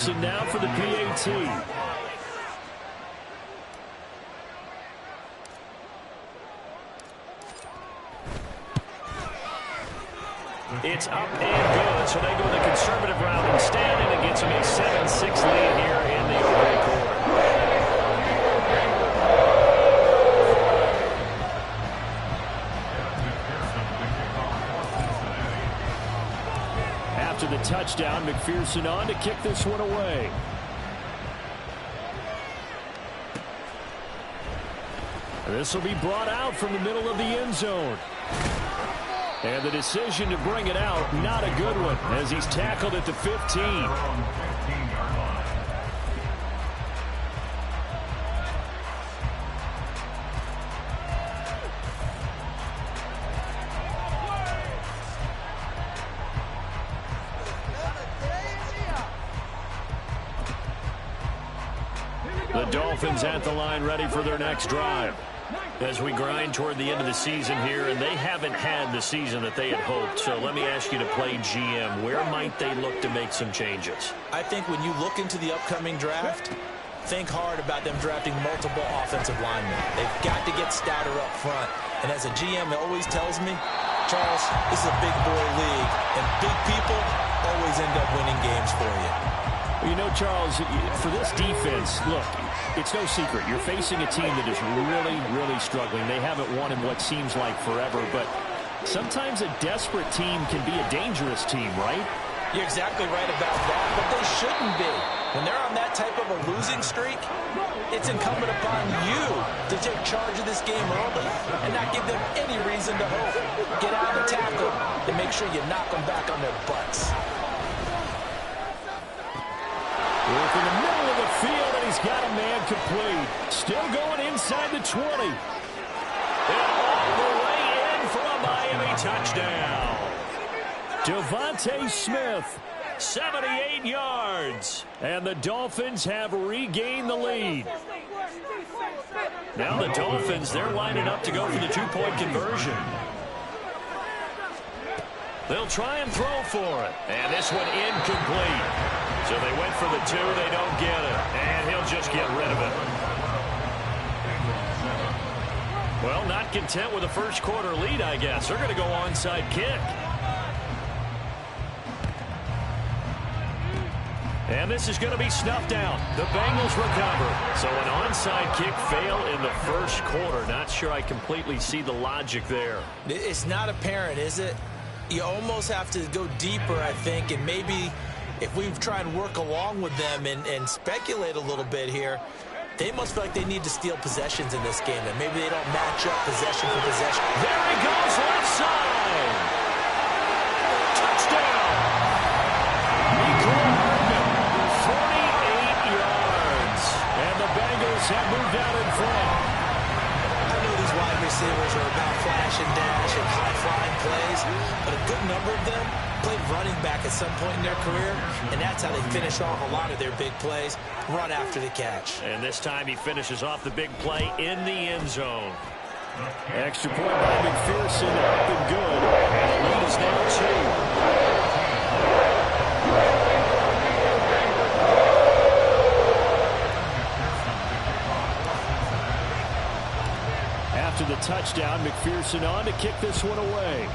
McPherson now for the PAT. It's up and good, so they go the conservative route instead, and it gets them a 7-6 lead here in the opening quarter. After the touchdown, McPherson on to kick this one away. This will be brought out from the middle of the end zone. And the decision to bring it out, not a good one, as he's tackled at the 15. The Dolphins at the line, ready for their next drive. As we grind toward the end of the season here, and they haven't had the season that they had hoped. So let me ask you to play GM. Where might they look to make some changes? I think when you look into the upcoming draft, think hard about them drafting multiple offensive linemen. They've got to get stouter up front. And as a GM, it always tells me, Charles, this is a big boy league, and big people always end up winning games for you. You know, Charles, for this defense, look, it's no secret. You're facing a team that is really, really struggling. They haven't won in what seems like forever, but sometimes a desperate team can be a dangerous team, right? You're exactly right about that, but they shouldn't be. When they're on that type of a losing streak, it's incumbent upon you to take charge of this game early and not give them any reason to hope. Get out of the tackle and make sure you knock them back on their butts. Work in the middle of the field, and he's got a man complete. Still going inside the 20. And all the way in for a Miami touchdown. Devontae Smith, 78 yards. And the Dolphins have regained the lead. Now the Dolphins, they're lining up to go for the two-point conversion. They'll try and throw for it. And this one incomplete. So they went for the two, they don't get it. And he'll just get rid of it. Well, not content with a first quarter lead, I guess. They're going to go onside kick. And this is going to be snuffed out. The Bengals recover. So an onside kick fail in the first quarter. Not sure I completely see the logic there. It's not apparent, is it? You almost have to go deeper, I think, and maybe if we try and work along with them and speculate a little bit here, they must feel like they need to steal possessions in this game, and maybe they don't match up possession for possession. There he goes, left side. Touchdown. Nico Hardman, 48 yards. And the Bengals have moved out in front. I know these wide receivers are about flash and dash and high-flying plays, but a good number of them played running back at some point in their career, and that's how they finish off a lot of their big plays, run after the catch. And this time he finishes off the big play in the end zone. Extra point by McPherson, up and good. And the lead is now 2. After the touchdown, McPherson on to kick this one away.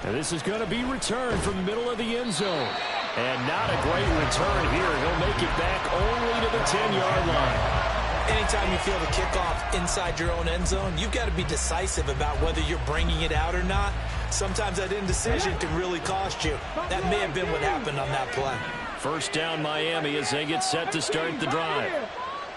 And this is going to be returned from the middle of the end zone. And not a great return here. He'll make it back only to the 10-yard line. Anytime you feel the kickoff inside your own end zone, you've got to be decisive about whether you're bringing it out or not. Sometimes that indecision can really cost you. That may have been what happened on that play. First down Miami as they get set to start the drive.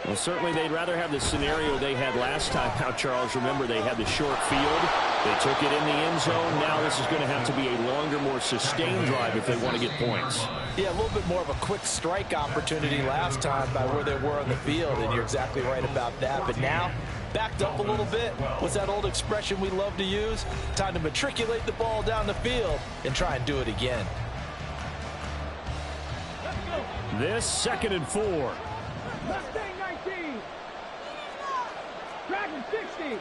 Well, certainly they'd rather have the scenario they had last time. Now, Charles, remember they had the short field. They took it in the end zone. Now this is going to have to be a longer, more sustained drive if they want to get points. Yeah, a little bit more of a quick strike opportunity last time by where they were on the field, and you're exactly right about that. But now, backed up a little bit. What's that old expression we love to use? Time to matriculate the ball down the field and try and do it again. This 2nd and 4. Mustang 19. Dragon 60.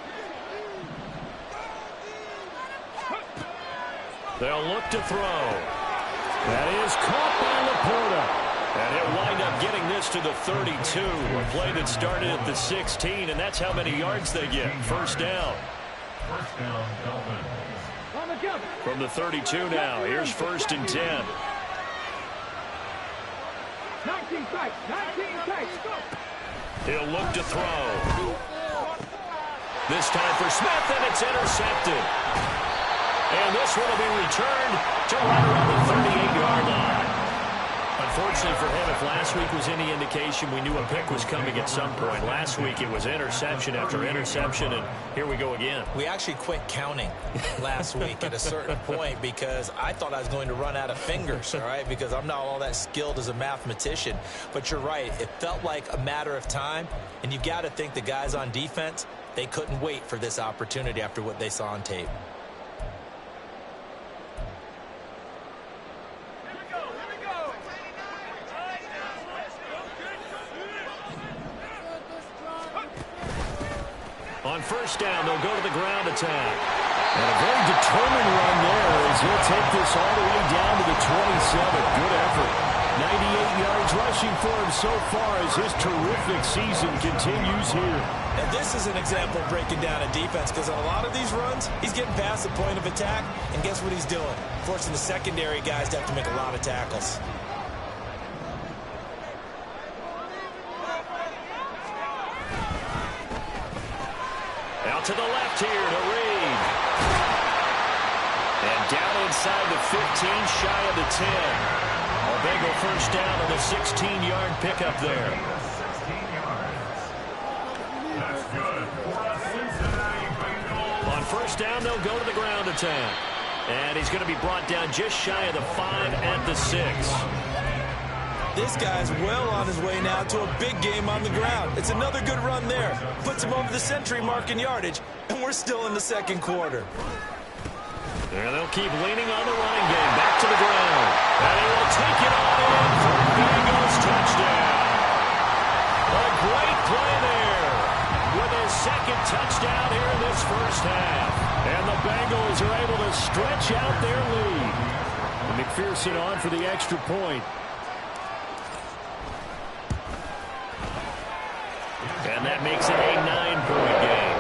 They'll look to throw. That is caught by Laporta. And he'll wind up getting this to the 32. A play that started at the 16, and that's how many yards they get. First down. First down, Dolphins. From the 32 now, here's 1st and 10. 19 strikes, 19 strikes. He'll look to throw. This time for Smith, and it's intercepted. And this one will be returned to right around the 38-yard line. Unfortunately for him, if last week was any indication, we knew a pick was coming at some point. Last week it was interception after interception, and here we go again. We actually quit counting last week at a certain point because I thought I was going to run out of fingers, all right, because I'm not all that skilled as a mathematician. But you're right. It felt like a matter of time, and you've got to think the guys on defense, they couldn't wait for this opportunity after what they saw on tape. On first down, they'll go to the ground attack. And a very determined run there as he'll take this all the way down to the 27. Good effort. 98 yards rushing for him so far as his terrific season continues here. Now, this is an example of breaking down a defense because on a lot of these runs, he's getting past the point of attack, and guess what he's doing? Forcing the secondary guys to have to make a lot of tackles. Out to the left here to Reed. And down inside the 15, shy of the 10. A Bengal first down on the 16-yard pickup there. 16 yards. That's good for a Cincinnati Bengals. On first down, they'll go to the ground attack. And he's going to be brought down just shy of the 5 at the 6. This guy's well on his way now to a big game on the ground. It's another good run there. Puts him over the century mark in yardage, and we're still in the second quarter. And they'll keep leaning on the running game. Back to the ground. And he will take it on in for a Bengals touchdown. A great play there with his second touchdown here in this first half. And the Bengals are able to stretch out their lead. And McPherson on for the extra point. And that makes it a 9-point game.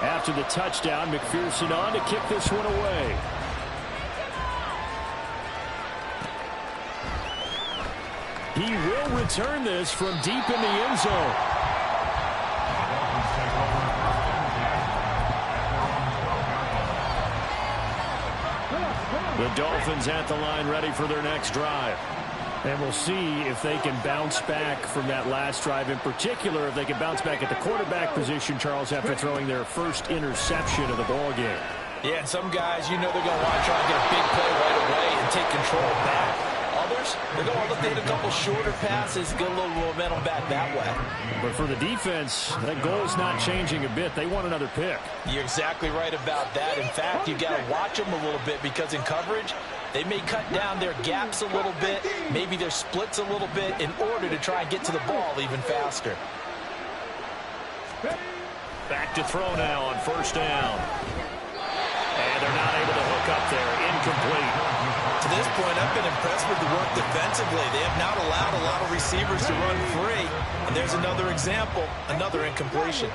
After the touchdown, McPherson on to kick this one away. He will return this from deep in the end zone. The Dolphins at the line ready for their next drive. And we'll see if they can bounce back from that last drive. In particular, if they can bounce back at the quarterback position, Charles, after throwing their first interception of the ballgame. Yeah, and some guys, you know they're going to want to try and get a big play right away and take control back. Others, they're going to look to hit a couple shorter passes, get a little momentum back that way. But for the defense, that goal's not changing a bit. They want another pick. You're exactly right about that. In fact, you've got to watch them a little bit because in coverage, they may cut down their gaps a little bit, maybe their splits a little bit in order to try and get to the ball even faster. Back to throw now on first down. And they're not able to hook up there. Incomplete. To this point, I've been impressed with the work defensively. They have not allowed a lot of receivers to run free. And there's another example, another incompletion.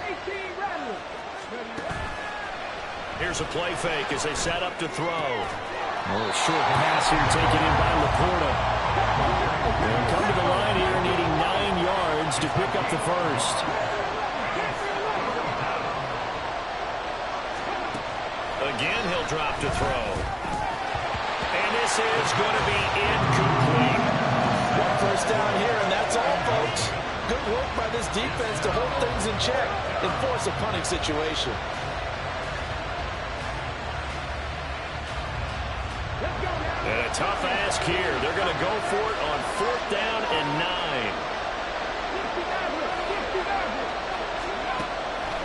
Here's a play fake as they set up to throw. A little short pass here taken in by Laporta. They'll come to the line here needing 9 yards to pick up the first. Again, he'll drop to throw. And this is going to be incomplete. One first down here, and that's all, folks. Good work by this defense to hold things in check and force a punting situation. And a tough ask here. They're going to go for it on 4th down and 9.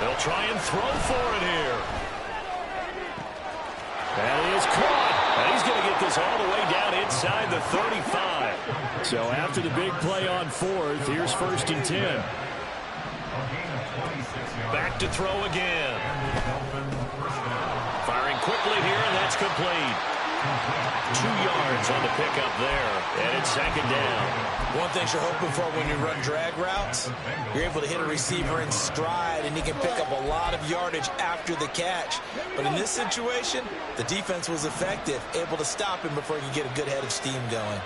They'll try and throw for it here. That is caught. And he's going to get this all the way down inside the 35. So after the big play on 4th, here's 1st and 10. Back to throw again. Firing quickly here, and that's complete. 2 yards on the pickup there, and it's second down. One thing you're hoping for when you run drag routes, you're able to hit a receiver in stride, and he can pick up a lot of yardage after the catch. But in this situation, the defense was effective, able to stop him before he could get a good head of steam going.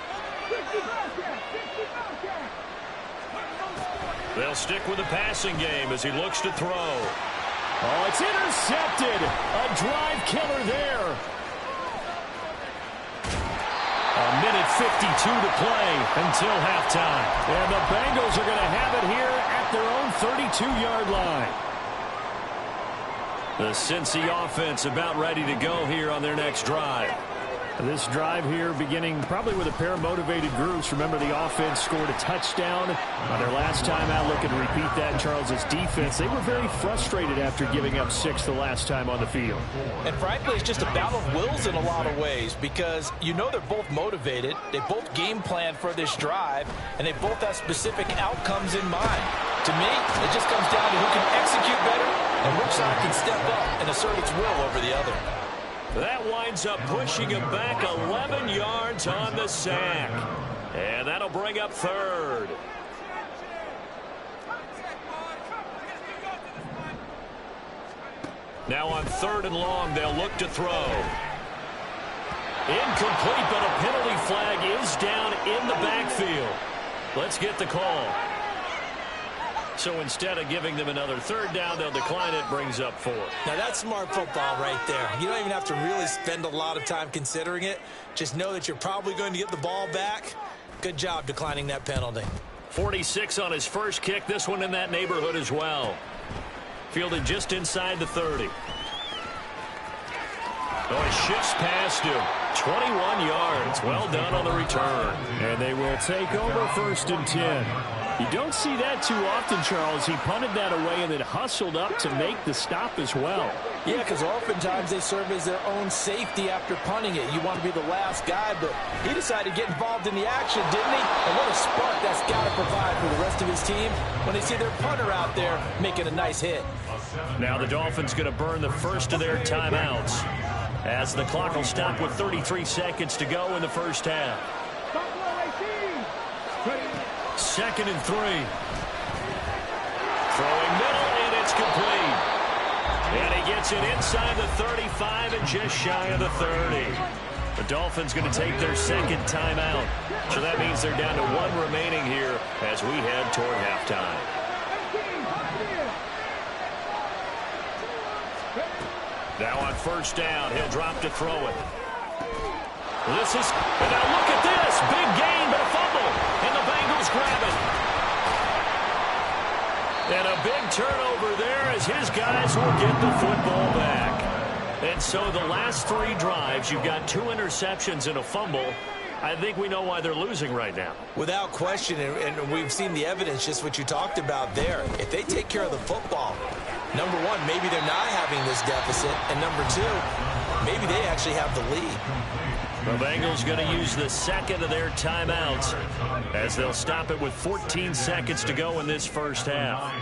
They'll stick with the passing game as he looks to throw. Oh, it's intercepted. A drive killer there. A minute 52 to play until halftime. And the Bengals are going to have it here at their own 32-yard line. The Cincy offense about ready to go here on their next drive. This drive here beginning probably with a pair of motivated groups. Remember, the offense scored a touchdown on their last time out. Looking to repeat that in Charles's defense. They were very frustrated after giving up 6 the last time on the field. And frankly, it's just a battle of wills in a lot of ways because you know they're both motivated. They both game plan for this drive, and they both have specific outcomes in mind. To me, it just comes down to who can execute better and which side can step up and assert its will over the other. That winds up pushing him back 11 yards on the sack. And that'll bring up third. Now on 3rd and long, they'll look to throw. Incomplete, but a penalty flag is down in the backfield. Let's get the call. So instead of giving them another 3rd down, they'll decline it, brings up 4. Now that's smart football right there. You don't even have to really spend a lot of time considering it. Just know that you're probably going to get the ball back. Good job declining that penalty. 46 on his first kick. This one in that neighborhood as well. Fielded just inside the 30. Oh, it shifts past him. 21 yards. Well done on the return. And they will take over 1st and 10. You don't see that too often, Charles. He punted that away and then hustled up to make the stop as well. Yeah, because oftentimes they serve as their own safety after punting it. You want to be the last guy, but he decided to get involved in the action, didn't he? And what a spark that's got to provide for the rest of his team when they see their punter out there making a nice hit. Now the Dolphins going to burn the first of their timeouts as the clock will stop with 33 seconds to go in the first half. 2nd and 3. Throwing middle, and it's complete. And he gets it inside the 35 and just shy of the 30. The Dolphins going to take their 2nd timeout. So that means they're down to 1 remaining here as we head toward halftime. Now on 1st down, he'll drop to throw it. And now look at this. Big gain, but a fumble. And the Bengals grab it. And a big turnover there as his guys will get the football back. And so the last 3 drives, you've got 2 interceptions and a fumble. I think we know why they're losing right now. Without question, and we've seen the evidence, just what you talked about there. If they take care of the football, number 1, maybe they're not having this deficit. And number 2, maybe they actually have the lead. The Bengals going to use the 2nd of their timeouts as they'll stop it with 14 seconds to go in this first half.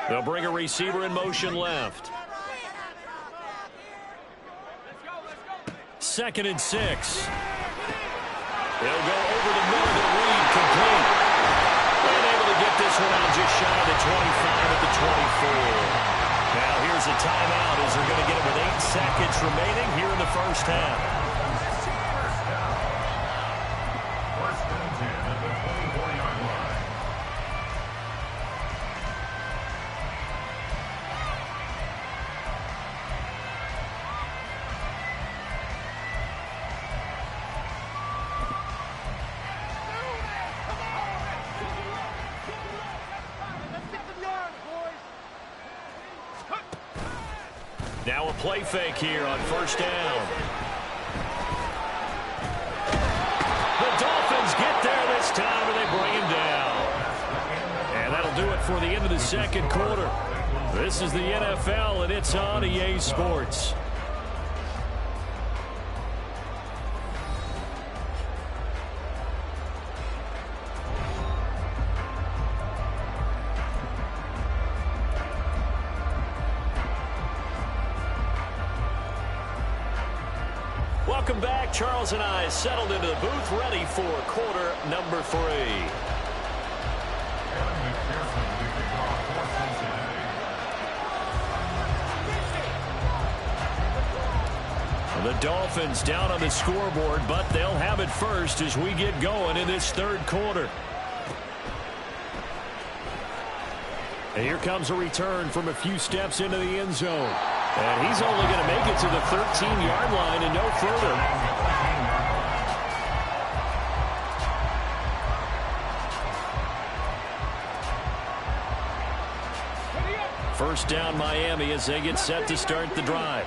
They'll bring a receiver in motion left. 2nd and 6. They'll go over the middle of the read, complete. And able to get this one out just shy of the 25 at the 24. Now here's a timeout as they're going to get it with 8 seconds remaining here in the first half. First and 10 at the 24-yard line. Now a play fake here on 1st down. The Dolphins get there this time, and they bring him down. And that'll do it for the end of the 2nd quarter. This is the NFL, and it's on EA Sports. Welcome back. Charles and I settled into the booth, ready for quarter number 3. The Dolphins down on the scoreboard, but they'll have it first as we get going in this third quarter. And here comes a return from a few steps into the end zone. And he's only going to make it to the 13-yard line and no further. First down Miami as they get set to start the drive.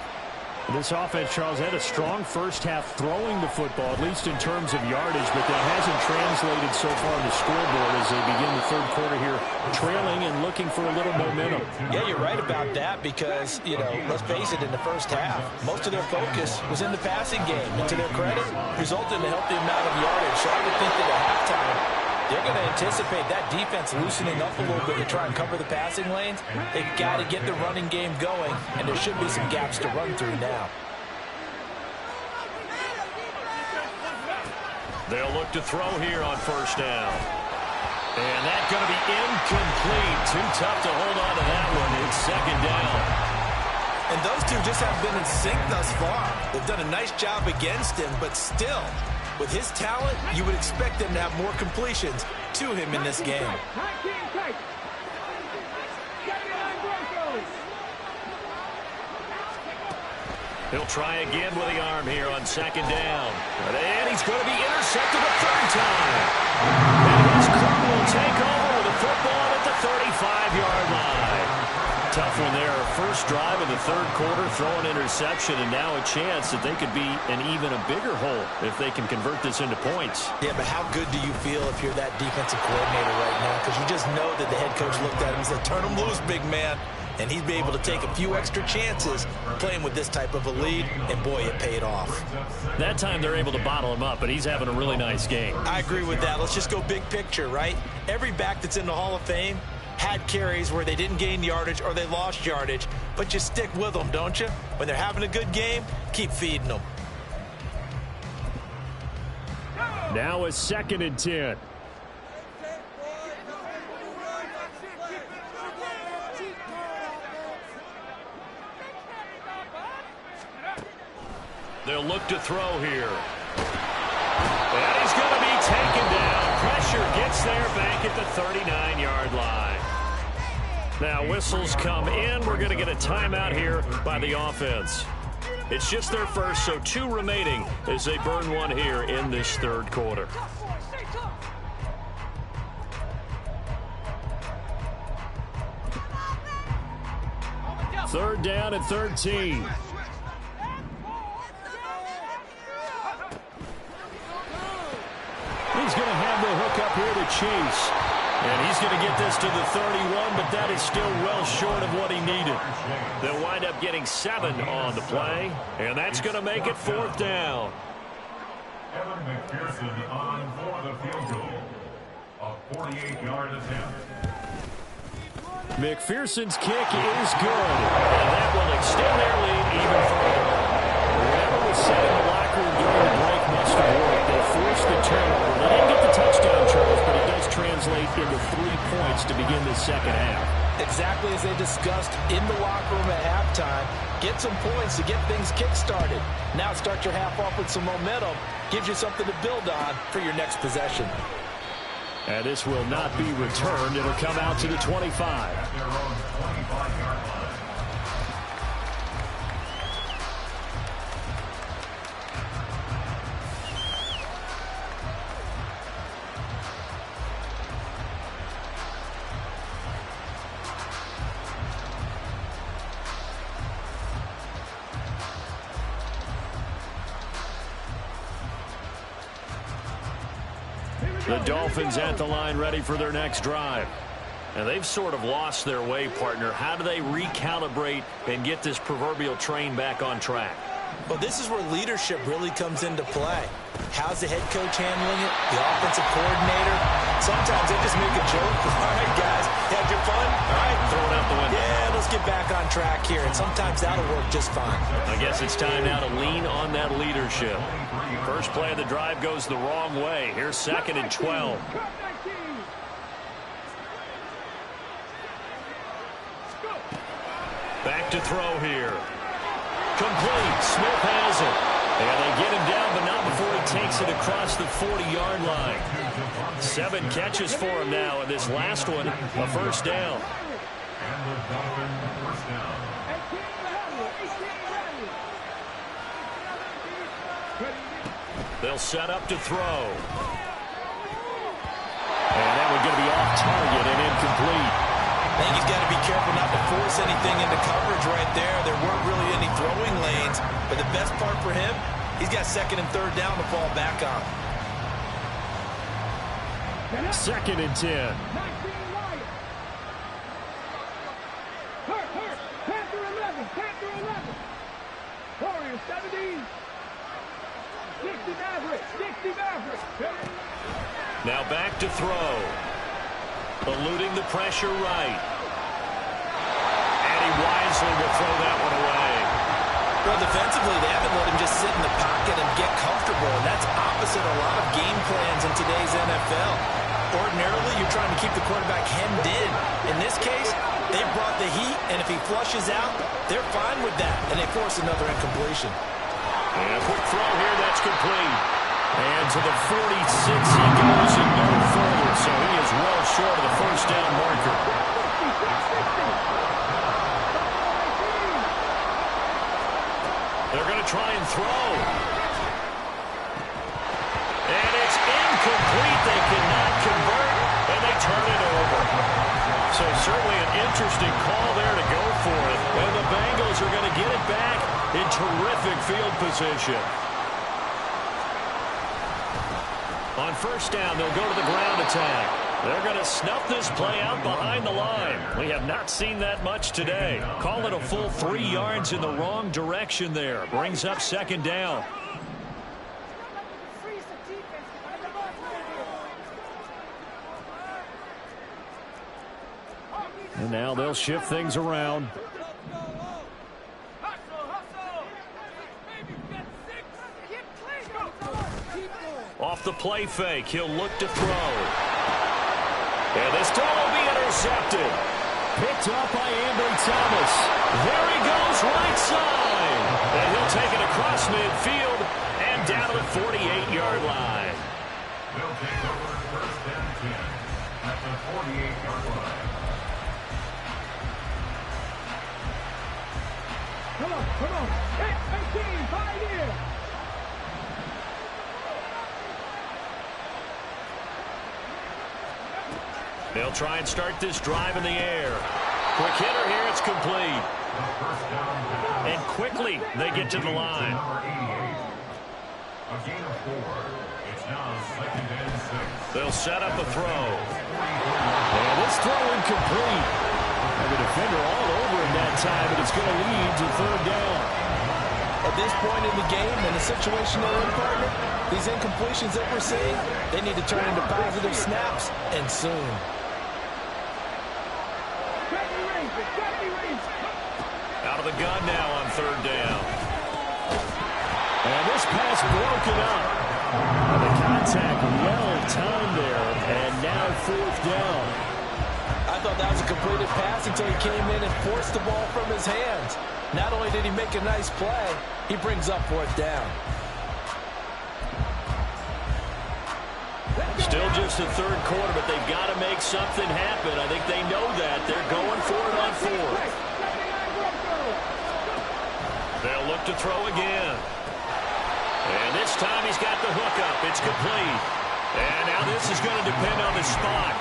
This offense, Charles, had a strong first half throwing the football, at least in terms of yardage, but that hasn't translated so far on the scoreboard as they begin the third quarter here, trailing and looking for a little momentum. Yeah, you're right about that because, let's face it, in the first half, most of their focus was in the passing game. And to their credit, resulted in a healthy amount of yardage. So I would think that at halftime, they're going to anticipate that defense loosening up a little bit to try and cover the passing lanes. They've got to get the running game going, and there should be some gaps to run through now. They'll look to throw here on first down. And that's going to be incomplete. Too tough to hold on to that one. It's second down. And those two just haven't been in sync thus far. They've done a nice job against him, but still, with his talent, you would expect them to have more completions to him in this game. He'll try again with the arm here on second down. And he's going to be intercepted a third time. And his crew will take over with the football at the 35-yard line. Tough one there. First drive of the third quarter, throw an interception, and now a chance that they could be in even a bigger hole if they can convert this into points. Yeah, but how good do you feel if you're that defensive coordinator right now? Because you just know that the head coach looked at him and said, turn him loose, big man. And he'd be able to take a few extra chances playing with this type of a lead, and boy, it paid off. That time they're able to bottle him up, but he's having a really nice game. I agree with that. Let's just go big picture, right? Every back that's in the Hall of Fame had carries where they didn't gain yardage or they lost yardage, but you stick with them, don't you? When they're having a good game, keep feeding them. Now a 2nd and 10. They'll look to throw here. And he's going to be taken down. Pressure gets there back at the 39-yard line. Now whistles come in. We're going to get a timeout here by the offense. It's just their first, so 2 remaining as they burn one here in this third quarter. Third down and 13. He's going to have the hook up here to Chase. And he's going to get this to the 31, but that is still well short of what he needed. They'll wind up getting 7 on the play, and that's going to make it 4th down. Evan McPherson on for the field goal. A 48-yard attempt. McPherson's kick is good, and that will extend their lead even further. Whatever was said in the locker room during the break must have worked. They forced the turnover. They didn't get the touchdown, Charles, but it does translate into 3 points to begin the second half. Exactly as they discussed in the locker room at halftime. Get some points to get things kick-started. Now start your half off with some momentum. Gives you something to build on for your next possession. And this will not be returned. It'll come out to the 25. At their own 25-yard line. The Dolphins at the line ready for their next drive. And they've sort of lost their way, partner. How do they recalibrate and get this proverbial train back on track? Well, this is where leadership really comes into play. How's the head coach handling it? The offensive coordinator? sometimes they just make a joke. All right, guys, had your fun? All right, throw it out the window. Yeah, let's get back on track here, and sometimes that'll work just fine. I guess it's time now to lean on that leadership. First play of the drive goes the wrong way. Here's 2nd and 12. Back to throw here. Complete. Smith has it. And they get him down, but not before he takes it across the 40-yard line. 7 catches for him now, and this last one, a first down. They'll set up to throw. And that one's going to be off target and incomplete. I think he's got to be careful not to force anything into coverage right there. There weren't really any throwing lanes, but the best part for him, he's got 2nd and 3rd down to fall back on. 2nd and 10. Now back to throw. Eluding the pressure right. And he wisely will throw that one away. Well, defensively, they haven't let him just sit in the pocket and get comfortable, and that's opposite a lot of game plans in today's NFL. Ordinarily, you're trying to keep the quarterback hemmed in. In this case, they brought the heat, and if he flushes out, they're fine with that, and they force another incompletion. And a quick throw here, that's complete. And to the 46 he goes and no further, so he is well short of the first down marker. They're going to try and throw. And it's incomplete. They cannot convert, and they turn it over. So certainly an interesting call there to go for it. And the Bengals are going to get it back in terrific field position. On first down, they'll go to the ground attack. They're going to snuff this play out behind the line. We have not seen that much today. Call it a full 3 yards in the wrong direction there. Brings up 2nd down. And now they'll shift things around. Off the play fake, he'll look to throw. And this throw will be intercepted. Picked up by Ambry Thomas. There he goes, right side. And he'll take it across midfield and down to the 48-yard line. They'll take over 1st and 10 at the 48-yard line. Come on. Hey, team, fight here. They'll try and start this drive in the air. Quick hitter here, it's complete. And quickly they get to the line. A gain of 4. It's now 2nd and 6. They'll set up a throw. And this throw incomplete. And the defender all over him that time, but it's going to lead to 3rd down. At this point in the game, in the situation they're in, partner, these incompletions that we're seeing, they need to turn into positive snaps, and soon. Out of the gun now on 3rd down. And this pass broken up. And the contact well timed there, and now 4th down. I thought that was a completed pass until he came in and forced the ball from his hands. Not only did he make a nice play, he brings up 4th down. Still just the 3rd quarter, but they've got to make something happen. I think they know that. They're going for it on 4th. They'll look to throw again. And this time he's got the hookup. It's complete. And now this is going to depend on the spot.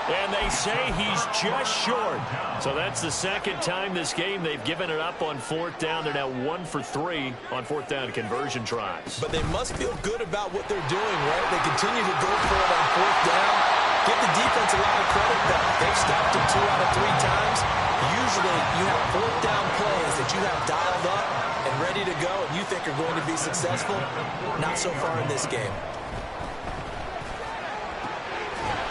And they say he's just short. So that's the 2nd time this game they've given it up on 4th down. They're now 1 for 3 on 4th down conversion tries. But they must feel good about what they're doing, right? They continue to go for it on 4th down. Give the defense a lot of credit, though. They've stopped him 2 out of 3 times. Usually you have 4th down plays that you have dialed up and ready to go and you think are going to be successful. Not so far in this game.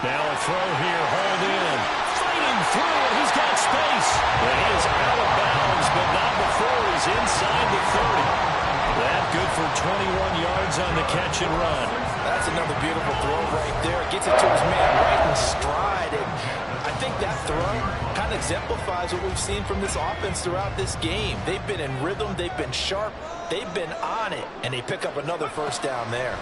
Now a throw here, hauled in. Fighting through, and he's got space. And he is out of bounds, but not before he's inside the 30. That good for 21 yards on the catch and run. That's another beautiful throw right there. Gets it to his man right in stride. And I think that throw kind of exemplifies what we've seen from this offense throughout this game. They've been in rhythm. They've been sharp. They've been on it. And they pick up another first down there.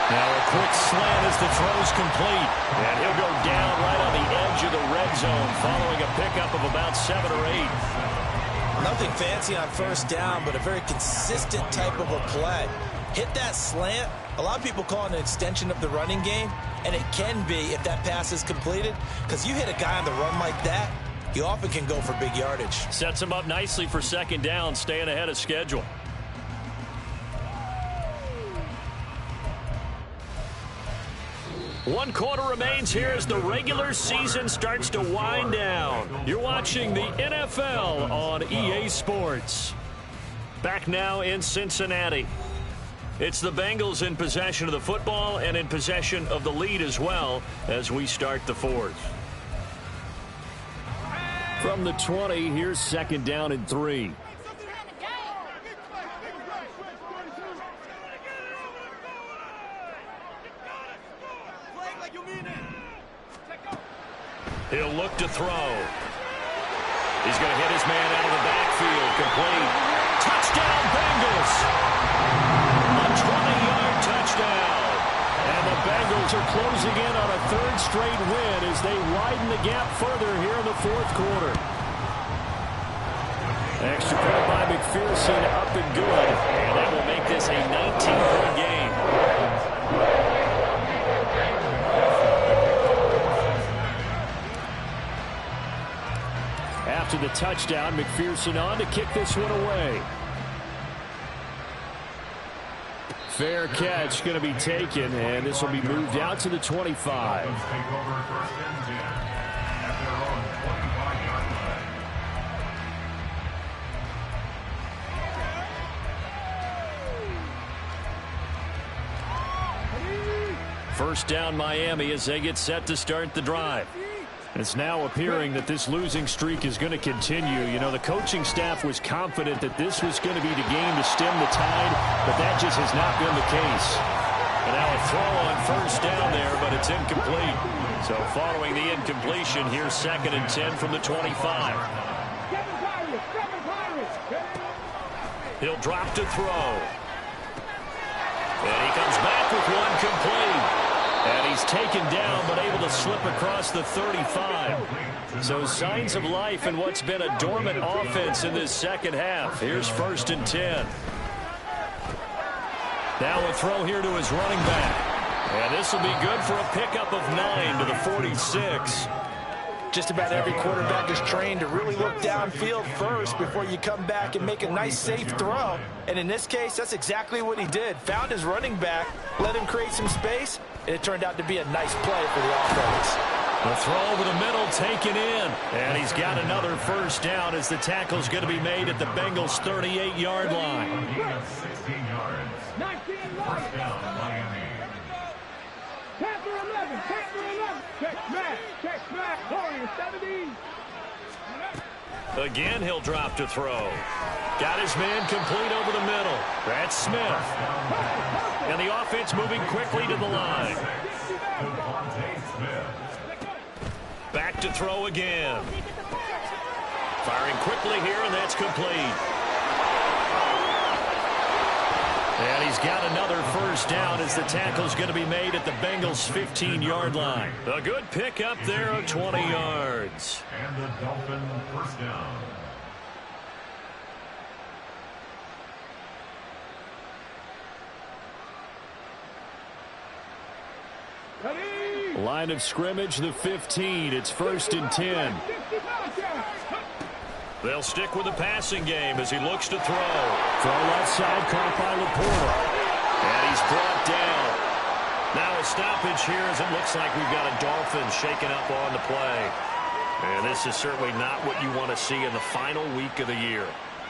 Now a quick slant as the throw's complete. And he'll go down right on the edge of the red zone following a pickup of about 7 or 8. Nothing fancy on first down, but a very consistent type of a play. Hit that slant. A lot of people call it an extension of the running game, and it can be if that pass is completed, because you hit a guy on the run like that, you often can go for big yardage. Sets him up nicely for second down, staying ahead of schedule. One quarter remains here as the regular season starts to wind down. You're watching the NFL on EA Sports. Back now in Cincinnati. It's the Bengals in possession of the football and in possession of the lead as well as we start the fourth. From the 20, here's second down and 3. He'll look to throw. He's going to hit his man out of the backfield. Complete. Touchdown, Bengals. A 20-yard touchdown. And the Bengals are closing in on a third straight win as they widen the gap further here in the fourth quarter. Extra point by McPherson, up and good. And that will make this a 19-point game. After the touchdown, McPherson on to kick this one away. Fair catch going to be taken, and this will be moved out to the 25. First down, Miami, as they get set to start the drive. It's now appearing that this losing streak is going to continue. You know, the coaching staff was confident that this was going to be the game to stem the tide, but that just has not been the case. And now a throw on first down there, but it's incomplete. So following the incompletion, here's second and 10 from the 25. He'll drop to throw. And he comes back with one complete. And he's taken down, but able to slip across the 35. So signs of life in what's been a dormant offense in this second half. Here's first and 10. Now a throw here to his running back. And this will be good for a pickup of 9 to the 46. Just about every quarterback is trained to really look downfield first before you come back and make a nice, safe throw. And in this case, that's exactly what he did. Found his running back, let him create some space, and it turned out to be a nice play for the offense. The throw over the middle taken in. And he's got another first down as the tackle's going to be made at the Bengals' 38-yard line. 16 yards. 19 First down, Miami. Captain 11, Captain 11. Check smack, 17. Again, he'll drop to throw. Got his man complete over the middle. That's Smith. And the offense moving quickly to the line. Back to throw again. Firing quickly here, and that's complete. And he's got another first down as the tackle's going to be made at the Bengals' 15-yard line. A good pickup there of 20 yards. And the Dolphin first down. Line of scrimmage, the 15. It's first and 10. They'll stick with the passing game as he looks to throw. Throw left side, caught by Laporta. And he's brought down. Now a stoppage here as it looks like we've got a Dolphin shaken up on the play. And this is certainly not what you want to see in the final week of the year.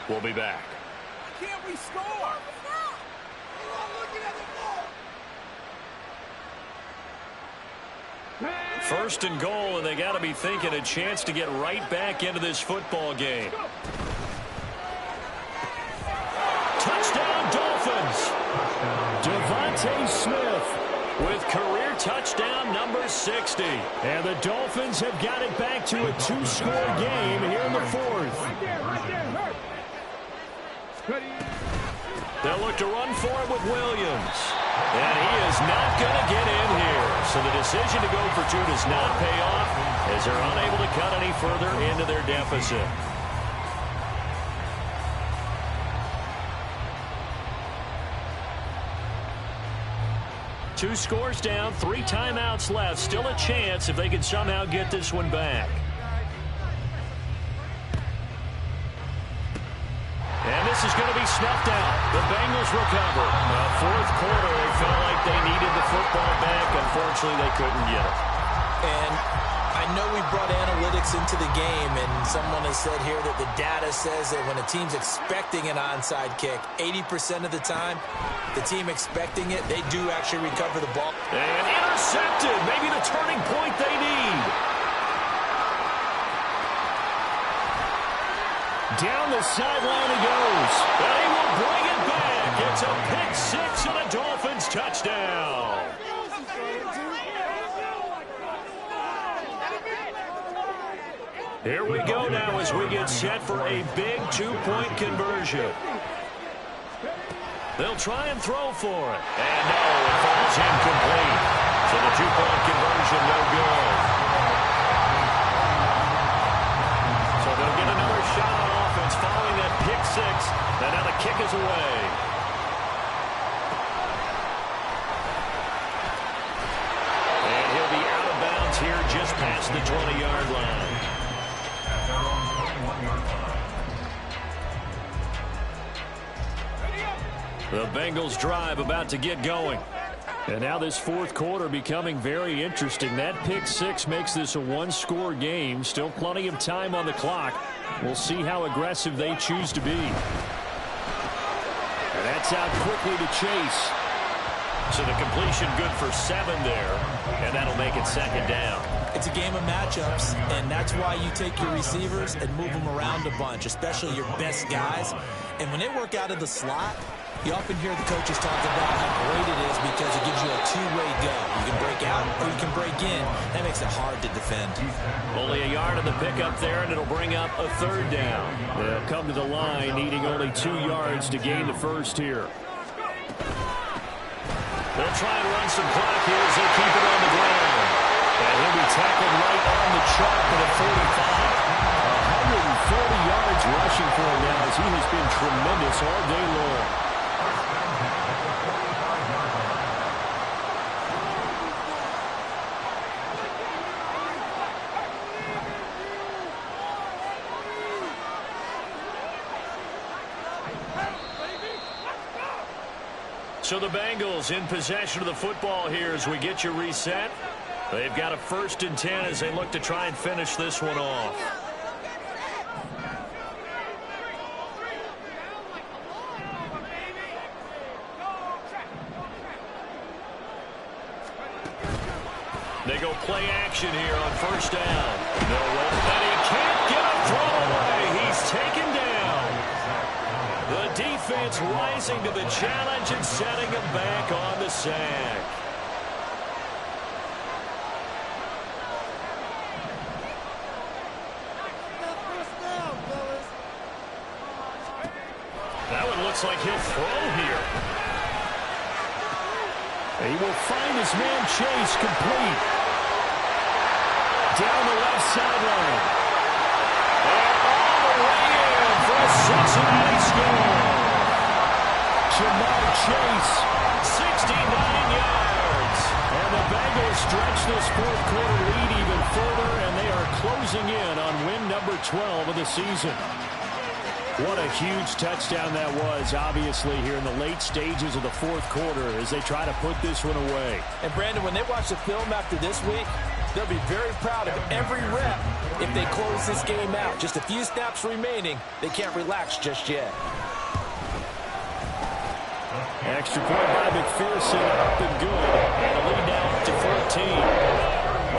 We'll be back. Can't we score? First and goal, and they got to be thinking a chance to get right back into this football game. Touchdown, Dolphins. Devontae Smith with career touchdown number 60. And the Dolphins have got it back to a 2-score game here in the fourth. They'll look to run for it with Williams. And he is not going to get in here. So the decision to go for 2 does not pay off as they're unable to cut any further into their deficit. Two scores down, 3 timeouts left. Still a chance if they can somehow get this one back. And this is going to be snuffed out. The Bengals recover. Fourth quarter, they felt like they needed the football back. Unfortunately, they couldn't get it. And I know we brought analytics into the game, and someone has said here that the data says that when a team's expecting an onside kick, 80% of the time, the team expecting it, they do actually recover the ball. And intercepted. Maybe the turning point they need. Down the sideline he goes. They will bring it back. It's a pick 6 and a Dolphins touchdown. Here we go now as we get set for a big 2-point conversion. They'll try and throw for it. And no, it falls incomplete. So the 2-point conversion no good. So they'll get another shot on offense following that pick 6. And now the kick is away. And he'll be out of bounds here just past the 20-yard line. The Bengals drive about to get going. And now this fourth quarter becoming very interesting. That pick 6 makes this a 1-score game. Still plenty of time on the clock. We'll see how aggressive they choose to be. And that's out quickly to Chase. So the completion good for 7 there. And that'll make it second down. It's a game of matchups, and that's why you take your receivers and move them around a bunch, especially your best guys. And when they work out of the slot, you often hear the coaches talk about how great it is because it gives you a two-way go. You can break out or you can break in. That makes it hard to defend. Only a yard on the pickup there, and it'll bring up a 3rd down. They'll come to the line needing only 2 yards to gain the first here. They'll try and run some clock here as they keep it on the ground. And he'll be tackled right on the chalk at a 45. 140 yards rushing for him now as he has been tremendous all day long. So the Bengals in possession of the football here as we get you reset. They've got a 1st and 10 as they look to try and finish this one off. They go play action here on 1st down. No way. And he can't get a throw away. He's taken down. The defense rising to the challenge and setting him back on the sack. That one looks like he'll throw here. He will find his man Chase complete. Down the left sideline. And all the way in for a Cincinnati score. Jamar Chase, 69 yards. And the Bengals stretch this fourth quarter lead even further, and they are closing in on win number 12 of the season. What a huge touchdown that was, obviously, here in the late stages of the fourth quarter as they try to put this one away. And, Brandon, when they watch the film after this week, they'll be very proud of every rep if they close this game out. Just a few snaps remaining. They can't relax just yet. Extra point by McPherson, up and good. And a lead now up to 14.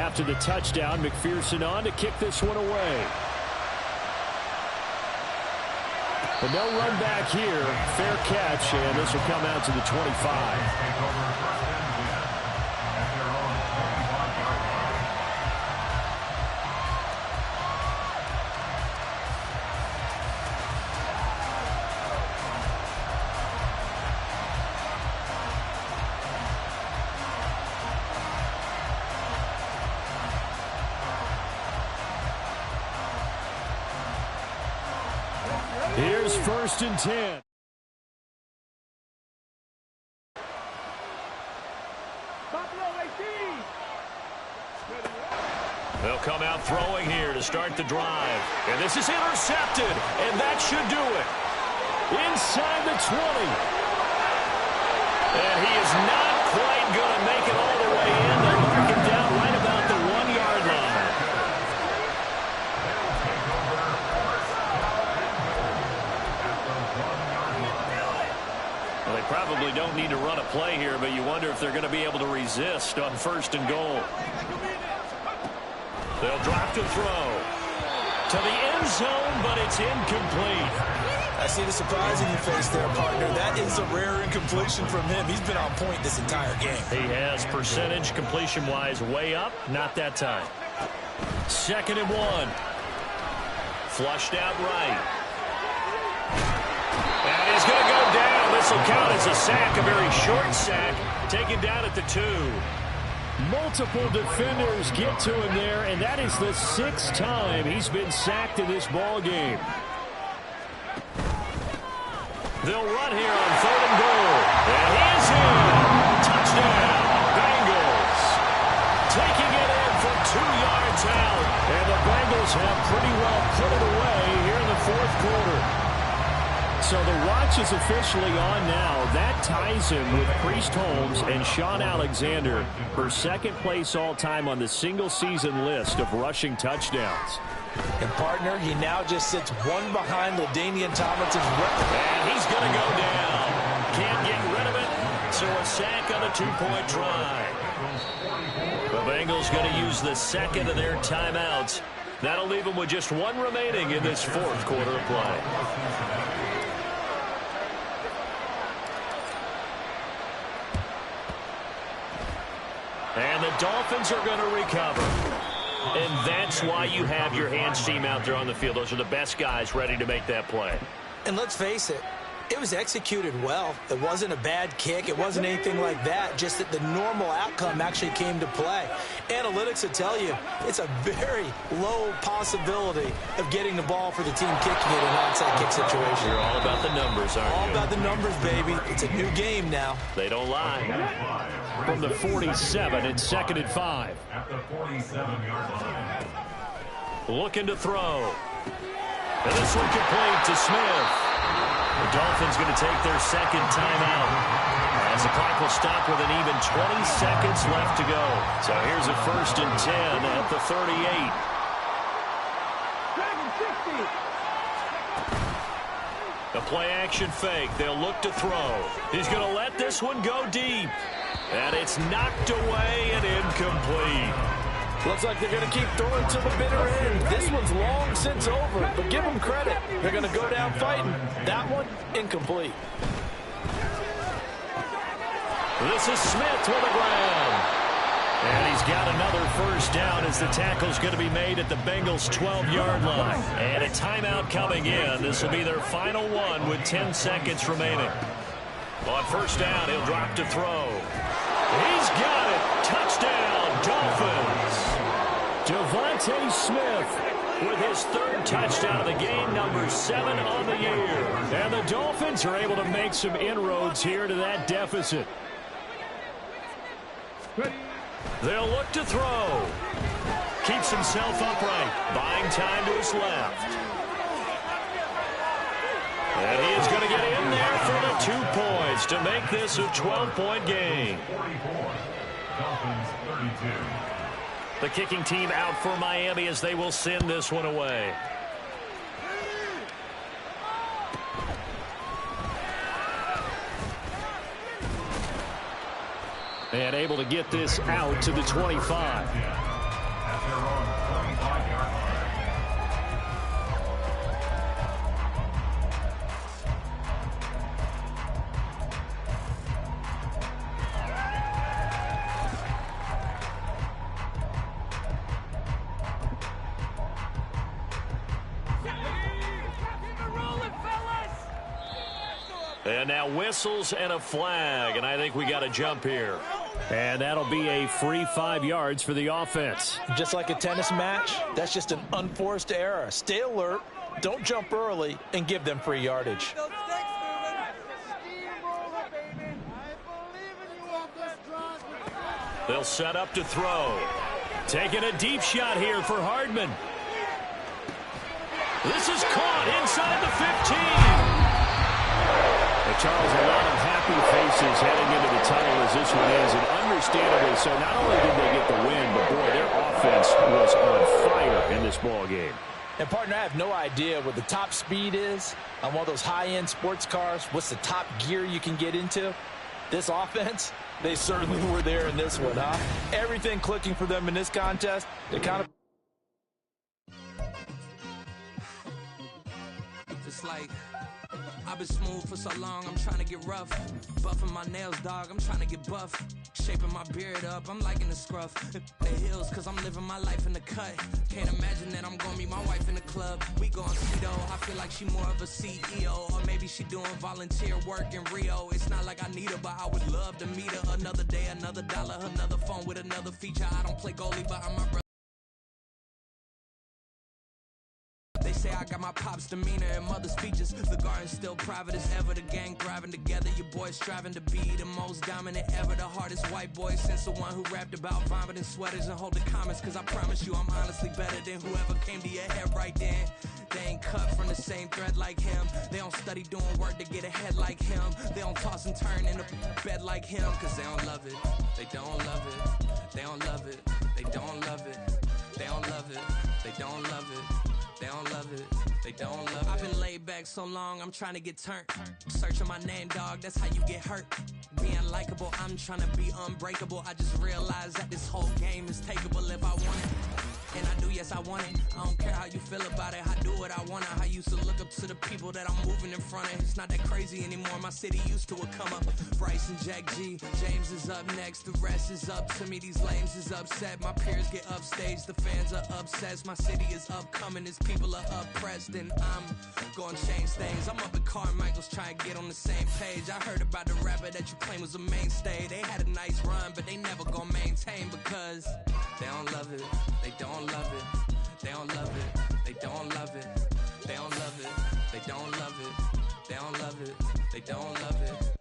after the touchdown. McPherson on to kick this one away. But no run back here. Fair catch, and this will come out to the 25. Here's 1st and 10. They'll come out throwing here to start the drive. And this is intercepted, and that should do it. Inside the 20. And he is not quite going to make it all the way in. They'll mark him down right about the 1-yard line. Well, they probably don't need to run a play here, but you wonder if they're going to be able to resist on 1st and goal. They'll drop to throw to the end zone, but it's incomplete. I see the surprise in your face there, partner. That is a rare incompletion from him. He's been on point this entire game. He has percentage completion-wise way up. Not that time. 2nd and 1. Flushed out right. And he's going to go down. This will count as a sack, a very short sack. Taken down at the 2. Multiple defenders get to him there, and that is the 6th time he's been sacked in this ball game. They'll run here on 3rd and goal. And he's in. Touchdown, Bengals. Taking it in from 2 yards out. And the Bengals have pretty well put it away here in the 4th quarter. So the watch is officially on now. That ties him with Priest Holmes and Sean Alexander for 2nd place all-time on the single-season list of rushing touchdowns. And, partner, he now just sits one behind LaDainian Tomlinson's record. And he's going to go down. Can't get rid of it. So a sack on a 2-point try. The Bengals going to use the 2nd of their timeouts. That'll leave them with just 1 remaining in this 4th quarter of play. And the Dolphins are going to recover. And that's why you have your hands team out there on the field. Those are the best guys ready to make that play. And let's face it, it was executed well. It wasn't a bad kick. It wasn't anything like that. Just that the normal outcome actually came to play. Analytics will tell you it's a very low possibility of getting the ball for the team kicking it in an onside kick situation. You're all about the numbers, aren't you? All about the numbers, baby. It's a new game now. They don't lie. From the 47, it's 2nd and 5. At the 47-yard line. Looking to throw. And this one complete to Smith. The Dolphins going to take their 2nd timeout. As the clock will stop with an even 20 seconds left to go. So here's a 1st and 10 at the 38. The play-action fake. They'll look to throw. He's going to let this one go deep. And it's knocked away and incomplete. Looks like they're going to keep throwing to the bitter end. This one's long since over, but give them credit. They're going to go down fighting. That one, incomplete. This is Smith with a grab. And he's got another 1st down as the tackle's going to be made at the Bengals' 12-yard line. And a timeout coming in. This will be their final one with 10 seconds remaining. On 1st down, he'll drop to throw. He's got it. Touchdown, Dolphins. Devontae Smith with his 3rd touchdown of the game, number 7 on the year. And the Dolphins are able to make some inroads here to that deficit. They'll look to throw. Keeps himself upright, buying time to his left. And he is going to get in there for the 2 points to make this a 12-point game. 44. Dolphins 32. The kicking team out for Miami as they will send this one away. And able to get this out to the 25. And now whistles and a flag, and I think we got a jump here. And that'll be a free 5 yards for the offense. Just like a tennis match, that's just an unforced error. Stay alert, don't jump early, and give them free yardage. They'll set up to throw. Taking a deep shot here for Hardman. This is caught inside the 15. Charles, a lot of happy faces heading into the tunnel as this one is, and understandably so. Not only did they get the win, but boy, their offense was on fire in this ball game. And partner, I have no idea what the top speed is on one of those high-end sports cars. What's the top gear you can get into? This offense, they certainly were there in this one, huh? Everything clicking for them in this contest. They kind of just like I've been smooth for so long, I'm trying to get rough. Buffing my nails, dog, I'm trying to get buff. Shaping my beard up, I'm liking the scruff. The heels, cause I'm living my life in the cut. Can't imagine that I'm gonna meet my wife in the club. We gon' see though, I feel like she more of a CEO. Or maybe she doing volunteer work in Rio. It's not like I need her, but I would love to meet her. Another day, another dollar, another phone with another feature. I don't play goalie, but I'm my brother. They say I got my pop's demeanor and mother's features. The garden's still private as ever. The gang thriving together. Your boys striving to be the most dominant ever. The hardest white boy since the one who rapped about vomiting sweaters and holding comments. Cause I promise you I'm honestly better than whoever came to your head right then. They ain't cut from the same thread like him. They don't study doing work to get ahead like him. They don't toss and turn in a bed like him. Cause they don't love it. They don't love it. They don't love it. They don't love it. They don't love it. They don't love it. They don't love it, they don't love it. I've been laid back so long, I'm trying to get turned. Searching my name, dog, that's how you get hurt. Being likable, I'm trying to be unbreakable. I just realized that this whole game is takeable if I want it. And I do, yes, I want it. I don't care how you feel about it. I do what I want. I used to look up to the people that I'm moving in front of. It's not that crazy anymore. My city used to a come up. Bryce and Jack G. James is up next. The rest is up to me. These lames is upset. My peers get upstaged. The fans are obsessed. My city is upcoming. His people are oppressed. And I'm gonna change things. I'm up at Carmichael's trying to get on the same page. I heard about the rapper that you claim was a mainstay. They had a nice run, but they never gonna maintain because they don't love it. They don't love it. They don't love it. They don't love it. They don't love it. They don't love it. They don't love it. They don't love it.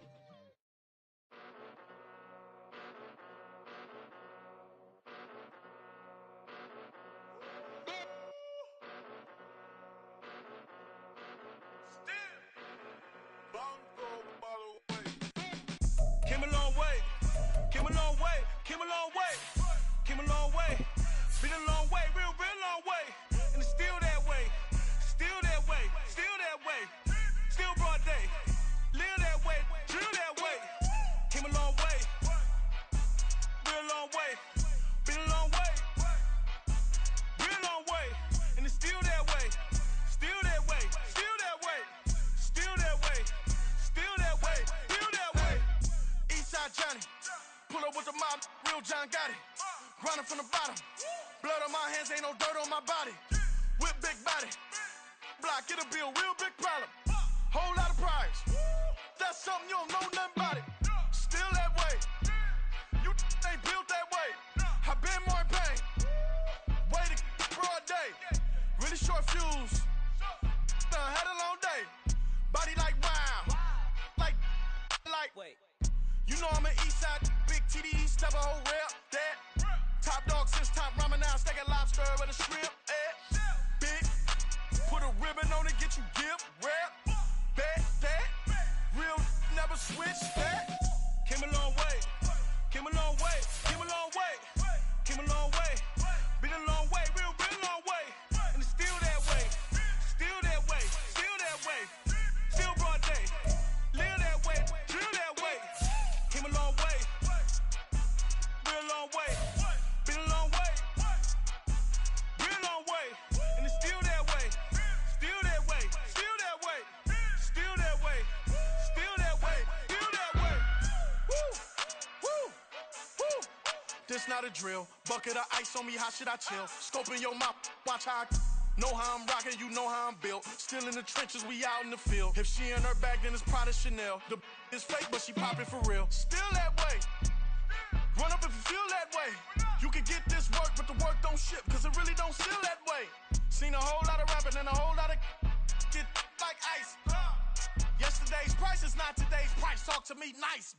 Came a long way. Came a long way. Came a long way. Came a long way. Been a long way, real long way. And it's still that way. Still that way. Still that way. Still broad day. Live that way. Drill that way. Came a long way. Real long way. Been a long way. Real long way. And it's still that way. Still that way. Still that way. Still that way. Still that way. Still that way. Eastside Johnny. Pull up with the mob. Real John Gotti. Grinding from the bottom. Blood on my hands, ain't no dirt on my body. Whip big body. Block, get a bill, real big problem. Whole lot of priors. That's something you don't know nothing about it. Still that way. You ain't built that way. I been more in pain. Way to broad day. Really short fuse. Had a long day. Body like wow. Like. Wait. You know I'm an east side, big TDE, step a whole rep, that. Top dog since top ramen now, steak and lobster with a shrimp, Big, put a ribbon on it, get you gift, rap, bet, that. Real, never switch, that. Came a long way, came a long way, came a long way, came a long way. Been a long way, real long way. And it's still that way, still that way, still that way. Still broad day, live that way, drill that way. Came a long way, real long way. Been a long way, real long way. And it's still that way, still that way, still that way, still that way, still that way, still that way. Woo, woo, woo. This not a drill. Bucket of ice on me, how should I chill? Scoping your mouth, watch how I Know how I'm rocking, you know how I'm built. Still in the trenches, we out in the field. If she in her bag, then it's Prada Chanel. The is fake, but she poppin' for real. Still that way. Run up if you feel that way. You can get this work, but the work don't ship, cause it really don't feel that way. Seen a whole lot of rapping and a whole lot of get like ice. Yesterday's price is not today's price. Talk to me nice.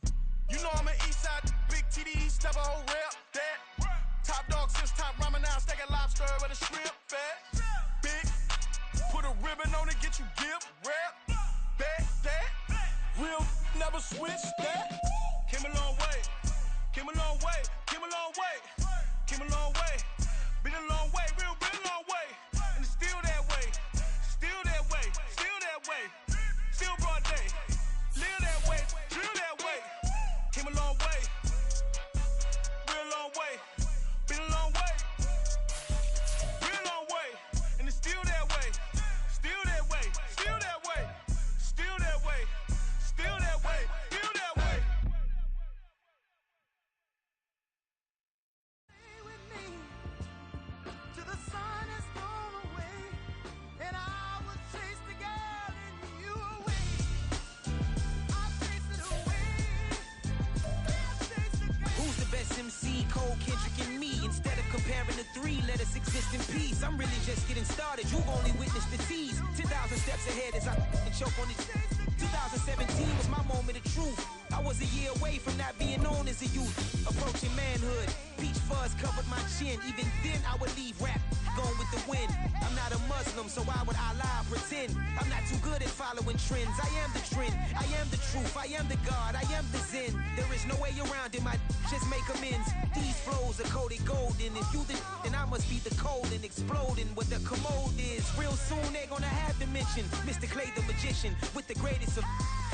You know I'm an Eastside, big TDE, step a whole rep, that. Top dog since top ramen now, steak and lobster with a shrimp, fat. Big, put a ribbon on it, get you gift, rap, back, that. Real, never switch, that. Came a long way, came a long way, came a long way, came a long way. Been a long way, real long way. And it's still that way, still that way, still that way. Still broad day, live that way, drill that way. Came a long way, real long way. Been a long way, real long way. And it's still that way, still that way, still that way, still that way, still that way, still that way. Stay with me till the sun is gone away, and I will chase the girl in you away. I'll chase it away. I'll chase the girl. Who's the best MC? Cole, Kendrick, and me. Instead of comparing the three, let us exist in peace. I'm really just getting started. You've only witnessed the tease. 10,000 steps ahead as I choke on these. 2017 was my moment of truth. I was a year away from not being known as a youth. Approaching manhood, peach fuzz covered my chin. Even then I would leave rap, going with the wind. I'm not a Muslim, so why would I lie, pretend? I'm not too good at following trends. I am the trend, I am the truth, I am the God, I am the Zen. There is no way around it, just make amends. These flows are coated golden. If you the then I must be the cold and exploding what the commode is. Real soon they're gonna have to mention Mr. Clay the magician with the greatest of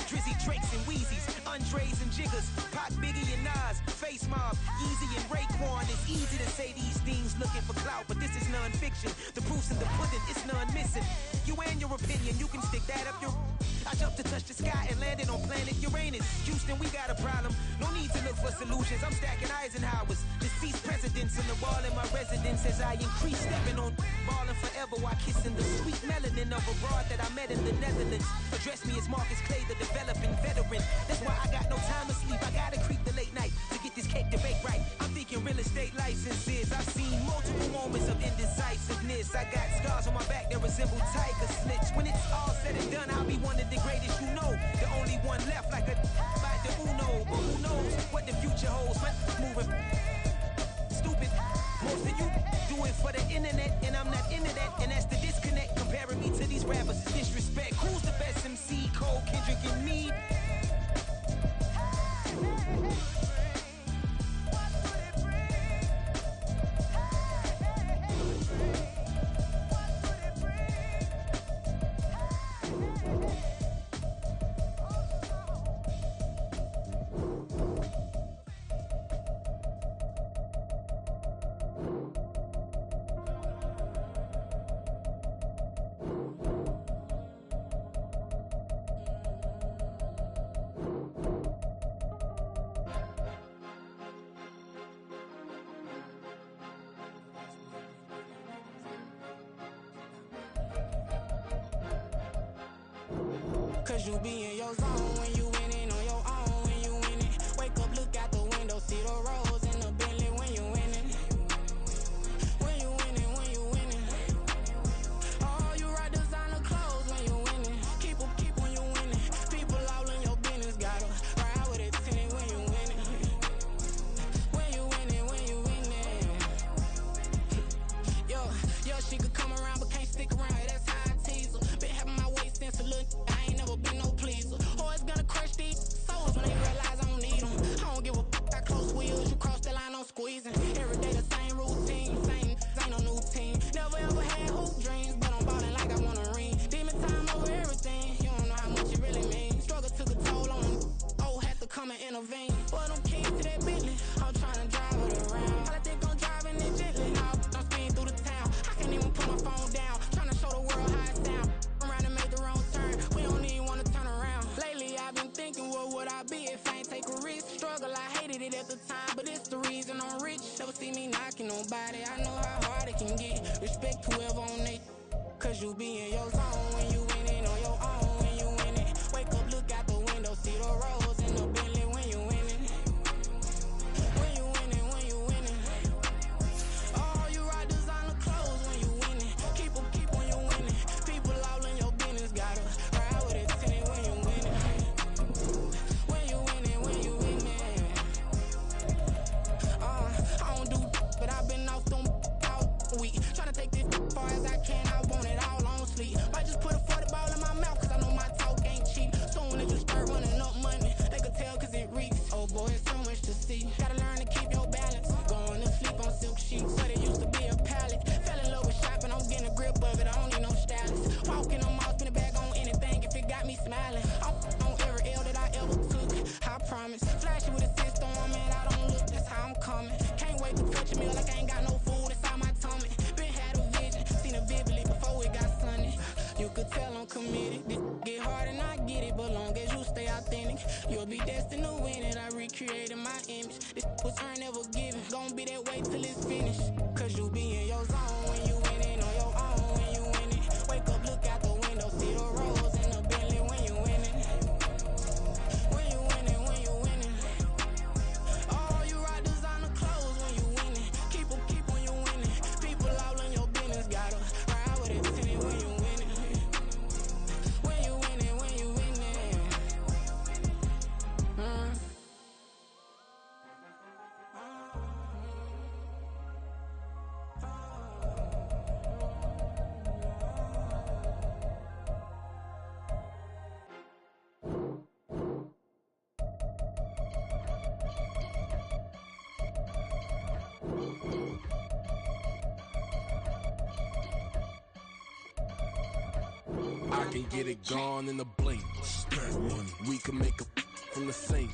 Drizzy, Drakes, and Wheezies, Andres and Jiggers, Pac, Biggie, and Nas, Face Mob, Easy, and Raekwon. It's easy to say these things looking for clout, but this is non-fiction. The proof's in the pudding, it's none missing. You and your opinion, you can stick that up your... I jumped to touch the sky and landed on planet Uranus. Houston, we got a problem. No need to look for solutions. I'm stacking Eisenhowers. Deceased presidents in the wall in my residence as I increase stepping on ballin' forever while kissing the sweet melanin of a broad that I met in the Netherlands. Address me as Marcus Clay, the developing veteran. That's why I got no time to sleep. I gotta creep the late night to get this cake to bake right. I'm thinking real estate licenses. I've seen multiple moments of indecisiveness. I got scars on my back that resemble tiger slits. When it's all said and done, I'll be one of the greatest you know. The only one left like a by the Uno. But who knows what the future holds? But moving stupid. Most of you do it for the internet, and I'm not into that. And that's the disconnect. Comparing me to these rappers is disrespect. Who's the best MC? Cole, Kendrick, and me. Cause you be in your zone when you winning on your own when you winning. Wake up, look out the window, see the rose in the Bentley when you winning. When you winning, when you winning. Oh, you rock designer clothes when you winning. Keep when you winning. People all in your business, gotta ride with it tinted when you winning. When you winning, when you winning. Yo, she could come around but can't stick around. That's how I tease her. Been having my waist since a little. I ain't never been no pleaser. Always gonna crush these souls when they realize I don't need them. I don't give a f***, got close wheels. You cross the line, I'm squeezing. Every day the same routine, same, ain't no new team. Never ever had hoop dreams, but I'm ballin' like I want a ring. Demon time over everything, you don't know how much it really means. Struggle took a toll on them, oh, had to come and intervene. But I'm keen to that Bentley, I'm tryna drive it around. I think I'm driving it gently, now I'm speeding through the town. I can't even put my phone down, tryna show the world how it sound. Around and make the wrong turn, we don't even wanna turn around. Lately I've been thinking, what would I be if I ain't take a risk? Struggle, I hated it at the time, but it's the reason I'm rich. Never see me knocking nobody, I know how hard it can get. Respect whoever on they you be in your zone when you winning on your own when you winning. Wake up, look out the window, see the rose in the Bentley when you winning. When you winning, when you winning. Oh, you ride designer clothes when you winning. Keep when you winning. People all in your business, gotta ride with it tinted when you winning. When you winning, when you winning. I don't do, but I've been off them all week. Tryna take this far as I can, I want it all on sleep. Might just put a 40 ball in my mouth, cause I know my talk ain't cheap. Soon as you start running up money, they can tell cause it reeks. Oh boy, it's so much to see. Gotta learn to keep your balance. Going to sleep on silk sheets, but it used to be a pallet. Fell in love with shopping, I'm getting a grip of it, I don't need no stylist. Walking on mall, spin it back on anything if it got me smiling. I'm on every L that I ever took, I promise. Flashy with a system on, man, I don't look, that's how I'm coming. Can't wait to touch a meal like I ain't got no food inside my tummy. Been had a vision, seen it vividly before it got sunny. You could tell I'm committed. This get hard and I get it, but long as you stay authentic, you'll be destined to win it. I recreated my image. This was earned, never given. Gonna be that way till it's finished. Cause you be in your zone when you winning on your own when you winning. Wake up, look out the window, see the rose in the Bentley when you winning. When you winning, when you winning. Oh, you ride designer clothes when you winning. Keep when you winning. People all in your business, gotta ride with it tinted when you winning. When you winning, when you winning. I can get it gone in a blink. We can make a from the sink.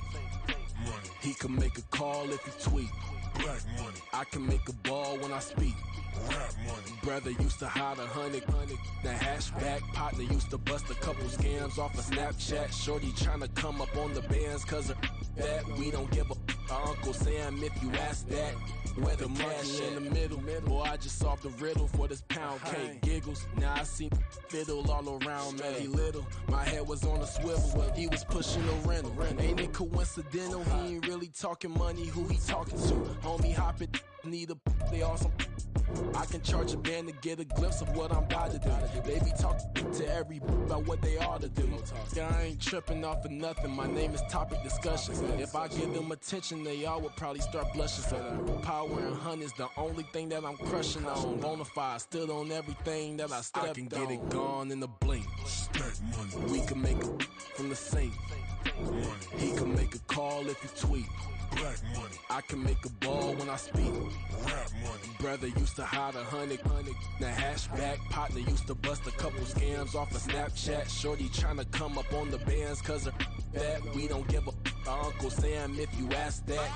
He can make a call if he tweet. I can make a ball when I speak. Brother used to hide 100. The hashback partner used to bust a couple scams off of Snapchat. Shorty tryna come up on the bands cause of that. We don't give a Uncle Sam if you ask that. Where the money in the middle. Boy, I just solved the riddle for this pound cake. Giggles, now I see fiddle all around me. He little, my head was on a swivel. He was pushing a rental. Ain't it coincidental? He ain't really talking money. Who he talking to? Homie hopping, need a they awesome. I can charge a band to get a glimpse of what I'm about to do. They be talking to every about what they ought to do. I ain't tripping off of nothing. My name is topic discussion. If I give them attention, they all would probably start blushing. So power and hunt is the only thing that I'm crushing on. Bonafide, still on everything that I stepped on. I can get it gone in a blink. We can make a from the sink. He can make a call if he tweet. I can make a ball when I speak. Brother used to hide 100. The hashback partner used to bust a couple scams off of Snapchat. Shorty tryna come up on the bands cause of that. We don't give a Uncle Sam if you ask that.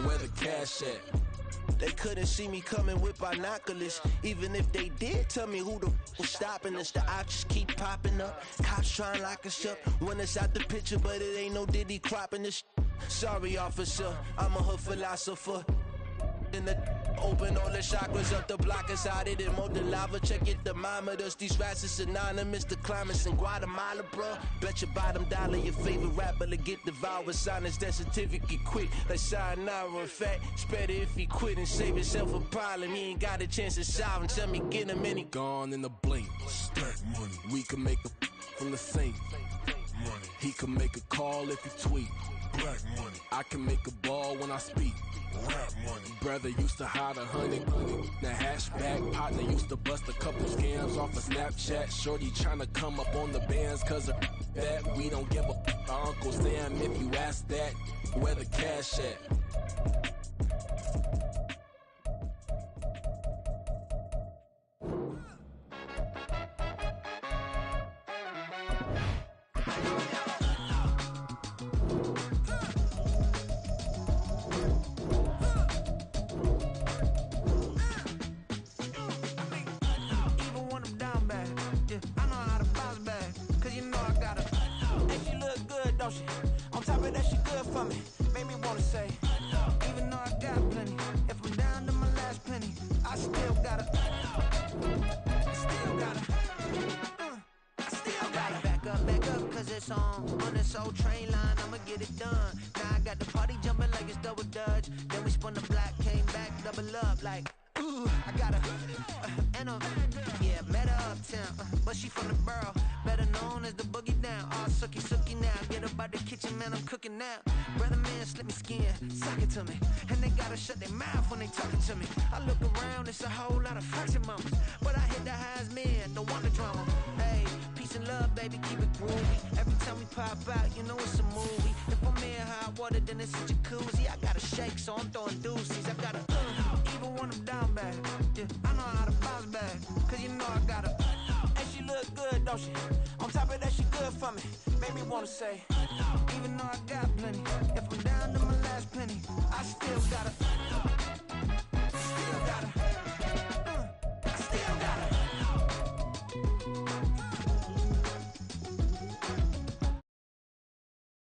Where the cash at? They couldn't see me coming with binoculars. Even if they did, tell me who the was stopping us. The options keep popping up. Cops trying to lock us up. When it's out the picture, but it ain't no Diddy cropping this. Sorry, officer, I'm a hood philosopher. In the open all the chakras up the block inside it and more the lava. Check your thermometers. These rats is synonymous to climates in Guatemala, bro. Bet your bottom dollar your favorite rapper to get devoured. Silence that certificate quick. Like sayonara. In fact, it's better if he quit and save himself a problem. He ain't got a chance to solve him. Tell me get him any gone in a blink. We can make a from the sink. He can make a call if he tweet. I can make a ball when I speak. Brother used to hide 100. The hashback partner used to bust a couple scams off of Snapchat. Shorty tryna come up on the bands cause of that. We don't give a Uncle Sam if you ask that. Where the cash at? On top of that, she good for me. Made me wanna say, even though I got plenty, if I'm down to my last penny, I still gotta. song. On this old train line, I'ma get it done. Now I got the party jumping like it's double dutch. Then we spun the block, came back, double up like, ooh, I got a, and a, yeah, met her uptown, but she from the borough, better known as the boogie down. All sucky now, get up out the kitchen, man, I'm cooking now. Brother man, slip me skin, suck it to me, and they gotta shut their mouth when they talking to me. I look around, it's a whole lot of fraction mamas, but I hit the highs, man, don't want the drama. Hey, peace and love, baby, keep it groovy. Every time we pop out, you know it's a movie. If I'm in hot water, then it's a jacuzzi. I gotta shake, so I'm throwing deuces. I gotta, even when I'm down bad, yeah, I know how to bounce back, cause you know I gotta, and she look good, don't she? On top of that, she good for me, made me wanna say, even though I got plenty, if I'm down to my last penny, I still